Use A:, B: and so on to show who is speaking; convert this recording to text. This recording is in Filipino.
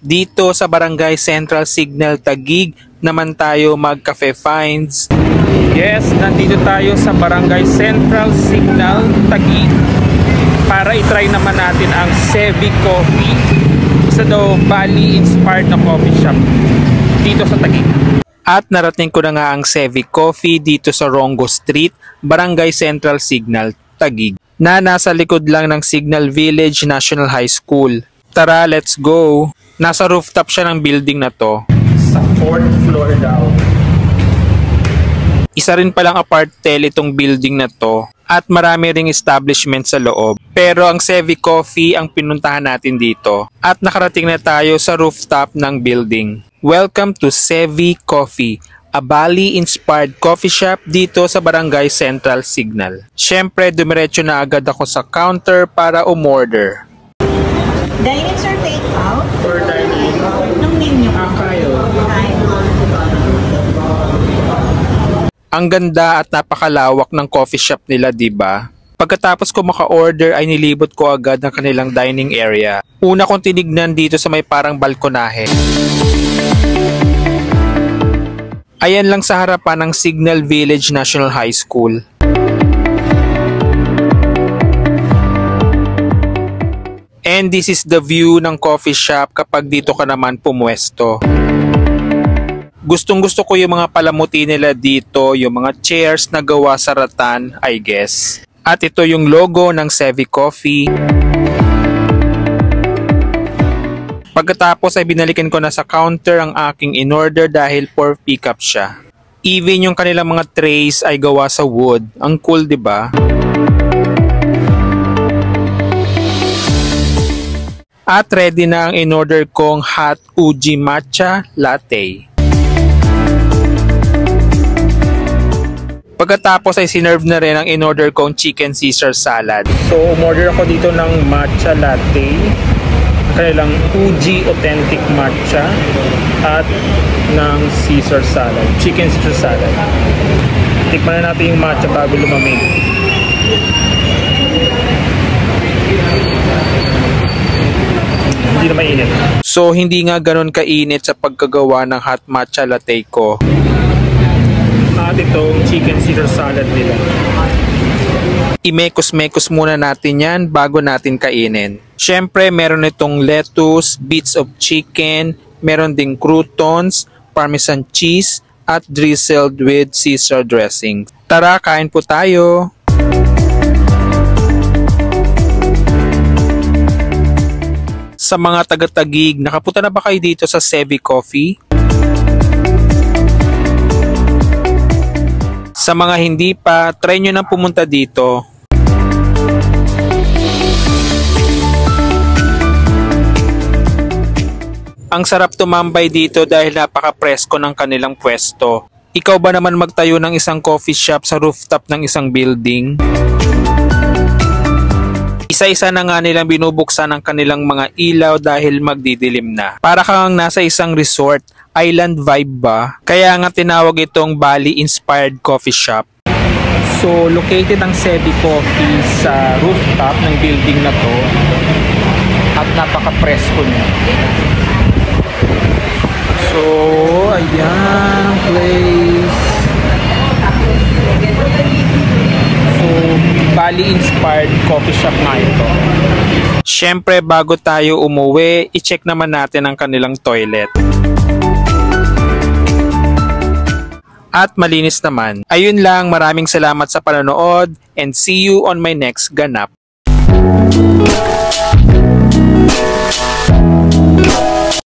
A: Dito sa Barangay Central Signal Taguig naman tayo mag-cafe finds. Yes, nandito tayo sa Barangay Central Signal Taguig para itry naman natin ang Sevi Coffee. Isa daw Bali-inspired na coffee shop dito sa Taguig. At narating ko na nga ang Sevi Coffee dito sa Rongo Street, Barangay Central Signal Taguig, na nasa likod lang ng Signal Village National High School. Tara, let's go! Nasa rooftop siya ng building na to. Sa 4th floor daw. Isa rin palang aparttel itong building na to at marami ring establishment sa loob. Pero ang Sevi Coffee ang pinuntahan natin dito at nakarating na tayo sa rooftop ng building. Welcome to Sevi Coffee, a Bali-inspired coffee shop dito sa Barangay Central Signal. Siyempre, dumiretso na agad ako sa counter para umorder.
B: Dining or take out?
A: For dining.
B: Anong name nyo?
A: Akayo.
B: Ay.
A: Ang ganda at napakalawak ng coffee shop nila, diba? Pagkatapos ko maka-order ay nilibot ko agad ang kanilang dining area. Una kong tinignan dito sa may parang balkonahe. Ayan lang sa harapan ng Signal Village National High School. And this is the view ng coffee shop kapag dito ka naman pumwesto. Gustong-gusto ko yung mga palamuti nila dito, yung mga chairs na gawa sa rattan, I guess. At ito yung logo ng Sevi Coffee. Pagkatapos ay binalikan ko na sa counter ang aking in-order dahil for pickup siya. Even yung kanilang mga trays ay gawa sa wood. Ang cool, diba? At ready na ang in-order kong hot uji matcha latte. Pagkatapos ay sinerve na rin ang in-order kong chicken Caesar salad. So umorder ako dito ng matcha latte, kanilang uji authentic matcha at ng Caesar salad, chicken Caesar salad. Tikman na natin yung matcha bago lumamig. Hindi na mainit. So hindi nga ganun kainit sa pagkagawa ng hot matcha latte ko. At itong chicken Caesar salad nila. Imekos-mekos muna natin yan bago natin kainin. Siyempre meron itong lettuce, bits of chicken, meron ding croutons, parmesan cheese, at drizzled with Caesar dressing. Tara, kain po tayo! Sa mga taga-Taguig, nakapunta na ba kayo dito sa Sevi Coffee? Sa mga hindi pa, try nyo nang pumunta dito. Ang sarap tumambay dito dahil napaka-presko ng kanilang pwesto. Ikaw ba naman magtayo ng isang coffee shop sa rooftop ng isang building? Isa-isa na nga nilang binubuksan ang kanilang mga ilaw dahil magdidilim na. Para kang nasa isang resort, island vibe ba? Kaya nga tinawag itong Bali-inspired coffee shop. So, located ang Sevi Coffee sa rooftop ng building na to. At napaka-presko niya. So, ayan ang place. So, Bali-inspired coffee shop na ito. Siyempre, bago tayo umuwi, i-check naman natin ang kanilang toilet. At malinis naman. Ayun lang, maraming salamat sa panonood and see you on my next ganap.